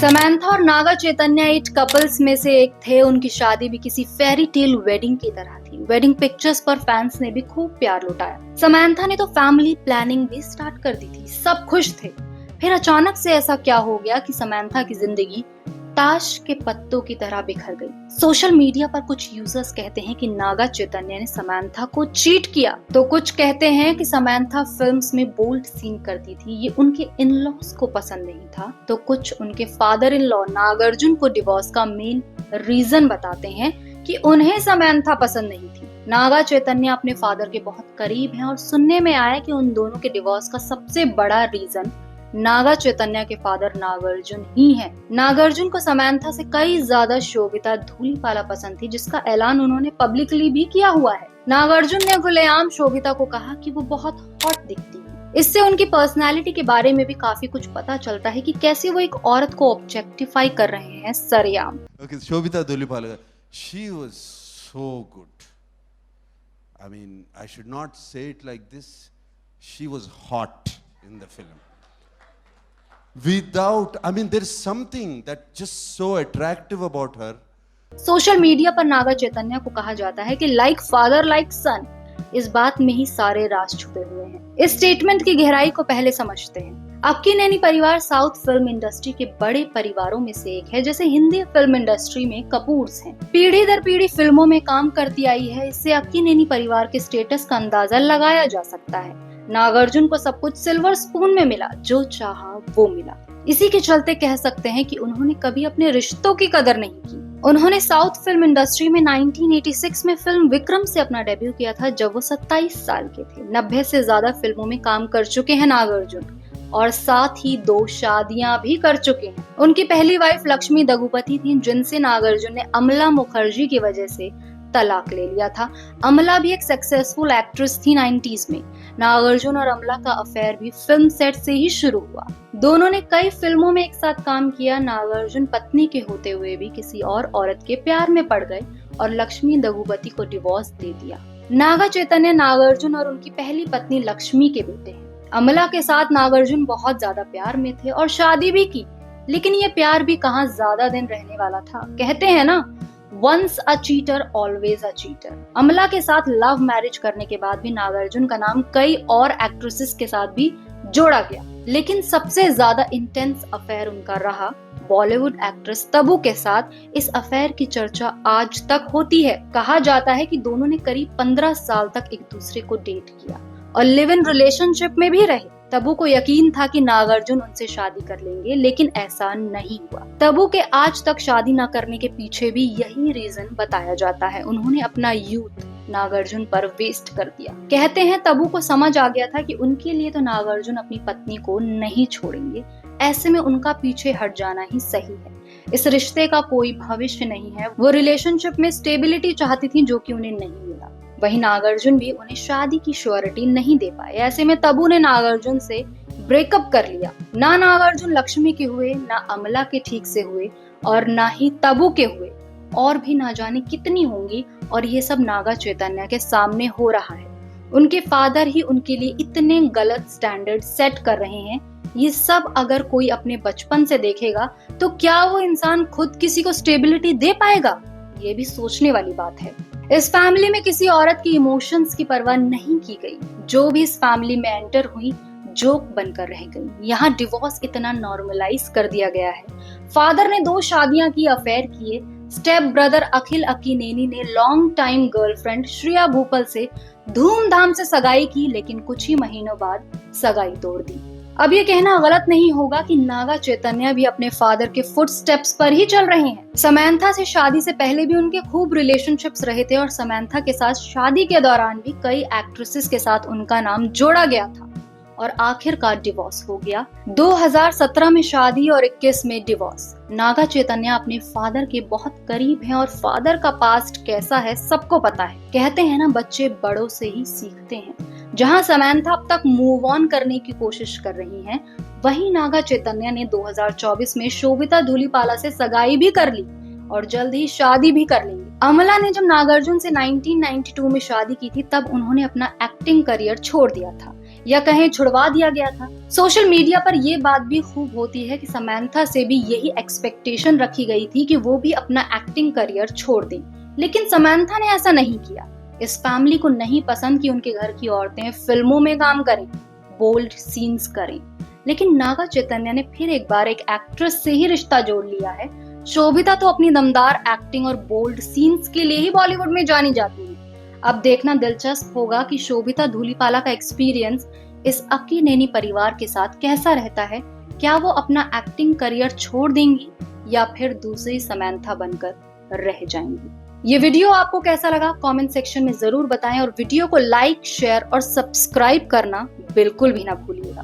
Samantha और Naga Chaitanya eight couples में से एक थे। उनकी शादी भी किसी फेरी टेल वेडिंग की तरह थी। वेडिंग पिक्चर्स पर फैंस ने भी खूब प्यार लुटाया। समंथा ने तो फैमिली प्लानिंग भी स्टार्ट कर दी थी, सब खुश थे। फिर अचानक से ऐसा क्या हो गया कि समंथा की जिंदगी ताश के पत्तों की तरह बिखर गई। सोशल मीडिया पर कुछ यूजर्स कहते हैं कि नागा चैतन्य ने समंथा को चीट किया, तो कुछ कहते हैं कि समंथा फिल्म्स में बोल्ड सीन करती थी, ये उनके इन लॉज को पसंद नहीं था। तो कुछ उनके फादर इन लॉ नागार्जुन को डिवोर्स का मेन रीजन बताते हैं कि उन्हें समंथा पसंद नहीं थी। नागा चैतन्य अपने फादर के बहुत करीब हैं और सुनने में आया कि उन दोनों के डिवोर्स का सबसे बड़ा रीजन नागा चैतन्य के फादर नागार्जुन ही हैं। नागार्जुन को समंथा से कई ज्यादा शोभिता धूलीपाला पसंद थी, जिसका ऐलान उन्होंने पब्लिकली भी किया हुआ है। नागार्जुन ने खुलेआम शोभिता को कहा कि वो बहुत हॉट दिखती है। इससे उनकी पर्सनालिटी के बारे में भी काफी कुछ पता चलता है कि कैसे वो एक औरत को ऑब्जेक्टिफाई कर रहे हैं सरेआम। Sobhita Dhulipala, she was so good. I mean, I should not say it like this. She was hot in the film. There's something that just so attractive about her. Social media पर नागा चैतन्य को कहा जाता है कि लाइक फादर लाइक सन। इस बात में ही सारे राज छुपे हुए हैं। इस स्टेटमेंट की गहराई को पहले समझते हैं। अक्कीनेनी परिवार साउथ फिल्म इंडस्ट्री के बड़े परिवारों में से एक है। जैसे हिंदी फिल्म इंडस्ट्री में कपूर्स हैं, पीढ़ी दर पीढ़ी फिल्मों में काम करती आई है। इससे अक्कीनेनी परिवार के स्टेटस का अंदाजा लगाया जा सकता है। नागार्जुन को सब कुछ सिल्वर स्पून में मिला, जो चाहा वो मिला। इसी के चलते कह सकते हैं कि उन्होंने कभी अपने रिश्तों की कदर नहीं की। उन्होंने साउथ फिल्म इंडस्ट्री में 1986 में फिल्म विक्रम से अपना डेब्यू किया था, जब वो 27 साल के थे। 90 से ज्यादा फिल्मों में काम कर चुके हैं नागार्जुन, और साथ ही 2 शादियां भी कर चुके हैं। उनकी पहली वाइफ लक्ष्मी दगुपति थी, जिनसे नागार्जुन ने अमला मुखर्जी की वजह से तलाक ले लिया था। अमला भी एक सक्सेसफुल एक्ट्रेस थी 90s में। नागार्जुन और अमला का अफेयर भी फिल्म सेट से ही शुरू हुआ। दोनों ने कई फिल्मों में एक साथ काम किया। नागार्जुन पत्नी के होते हुए भी किसी और औरत के प्यार में पड़ गए और लक्ष्मी दगुपति को डिवोर्स दे दिया। नागा चैतन्य नागार्जुन और उनकी पहली पत्नी लक्ष्मी के बेटे हैं। अमला के साथ नागार्जुन बहुत ज्यादा प्यार में थे और शादी भी की, लेकिन ये प्यार भी कहाँ ज्यादा दिन रहने वाला था। कहते हैं ना, once a cheater always a cheater. अमला के साथ लव मैरिज करने के बाद भी नागार्जुन का नाम कई और एक्ट्रेसेस के साथ भी जोड़ा गया, लेकिन सबसे ज्यादा इंटेंस अफेयर उनका रहा बॉलीवुड एक्ट्रेस तब्बू के साथ। इस अफेयर की चर्चा आज तक होती है। कहा जाता है कि दोनों ने करीब 15 साल तक एक दूसरे को डेट किया और लिव इन रिलेशनशिप में भी रहे। तब्बू को यकीन था कि नागार्जुन उनसे शादी कर लेंगे, लेकिन ऐसा नहीं हुआ। तब्बू के आज तक शादी न करने के पीछे भी यही रीजन बताया जाता है। उन्होंने अपना यूथ नागार्जुन पर वेस्ट कर दिया। कहते हैं तब्बू को समझ आ गया था कि उनके लिए तो नागार्जुन अपनी पत्नी को नहीं छोड़ेंगे, ऐसे में उनका पीछे हट जाना ही सही है। इस रिश्ते का कोई भविष्य नहीं है। वो रिलेशनशिप में स्टेबिलिटी चाहती थी, जो कि उन्हें नहीं मिला। वहीं नागार्जुन भी उन्हें शादी की श्योरिटी नहीं दे पाए। ऐसे में तब्बू ने नागार्जुन से ब्रेकअप कर लिया। ना नागार्जुन लक्ष्मी के हुए, ना अमला के ठीक से हुए, और ना ही तब्बू के हुए। और भी ना जाने कितनी होंगी, और ये सब नागा चैतन्य के सामने हो रहा है। उनके फादर ही उनके लिए इतने गलत स्टैंडर्ड सेट कर रहे हैं। ये सब अगर कोई अपने बचपन से देखेगा, तो क्या वो इंसान खुद किसी को स्टेबिलिटी दे पाएगा? ये भी सोचने वाली बात है। इस फैमिली में किसी औरत की इमोशंस की परवाह नहीं की गई। जो भी इस फैमिली में एंटर हुई, जोक बनकर रह गई। यहाँ डिवोर्स इतना नॉर्मलाइज कर दिया गया है। फादर ने 2 शादियां की, अफेयर किए। स्टेप ब्रदर अखिल अक्कीनेनी ने लॉन्ग टाइम गर्लफ्रेंड श्रेया भूपल से धूमधाम से सगाई की, लेकिन कुछ ही महीनों बाद सगाई तोड़ दी। अब ये कहना गलत नहीं होगा कि नागा चैतन्य भी अपने फादर के फुटस्टेप्स पर ही चल रहे हैं। समंथा से शादी से पहले भी उनके खूब रिलेशनशिप्स रहे थे, और समंथा के साथ शादी के दौरान भी कई एक्ट्रेसेस के साथ उनका नाम जोड़ा गया था, और आखिरकार डिवोर्स हो गया। 2017 में शादी और 21 में डिवोर्स। नागा चैतन्य अपने फादर के बहुत करीब हैं, और फादर का पास्ट कैसा है सबको पता है। कहते हैं ना, बच्चे बड़ों से ही सीखते हैं। जहां समंथा अब तक मूव ऑन करने की कोशिश कर रही हैं, वहीं नागा चैतन्य ने 2024 में शोभिता धूलीपाला से सगाई भी कर ली और जल्द ही शादी भी कर लेंगे। अमला ने जब नागार्जुन से 1992 में शादी की थी, तब उन्होंने अपना एक्टिंग करियर छोड़ दिया था। या कहें छुड़वा दिया गया था। सोशल मीडिया पर ये बात भी खूब होती है कि समंथा से भी यही एक्सपेक्टेशन रखी गई थी कि वो भी अपना एक्टिंग करियर छोड़ दें, लेकिन समंथा ने ऐसा नहीं किया। इस फैमिली को नहीं पसंद कि उनके घर की औरतें फिल्मों में काम करें, बोल्ड सीन्स करें, लेकिन नागा चैतन्य ने फिर एक बार एक एक्ट्रेस से ही रिश्ता जोड़ लिया है। शोभिता तो अपनी दमदार एक्टिंग और बोल्ड सीन्स के लिए ही बॉलीवुड में जानी जाती है। अब देखना दिलचस्प होगा कि शोभिता धूलीपाला का एक्सपीरियंस इस अक्की नैनी परिवार के साथ कैसा रहता है। क्या वो अपना एक्टिंग करियर छोड़ देंगी या फिर दूसरी समंथा बनकर रह जाएंगी। ये वीडियो आपको कैसा लगा कमेंट सेक्शन में जरूर बताएं और वीडियो को लाइक, शेयर और सब्सक्राइब करना बिल्कुल भी ना भूलिएगा।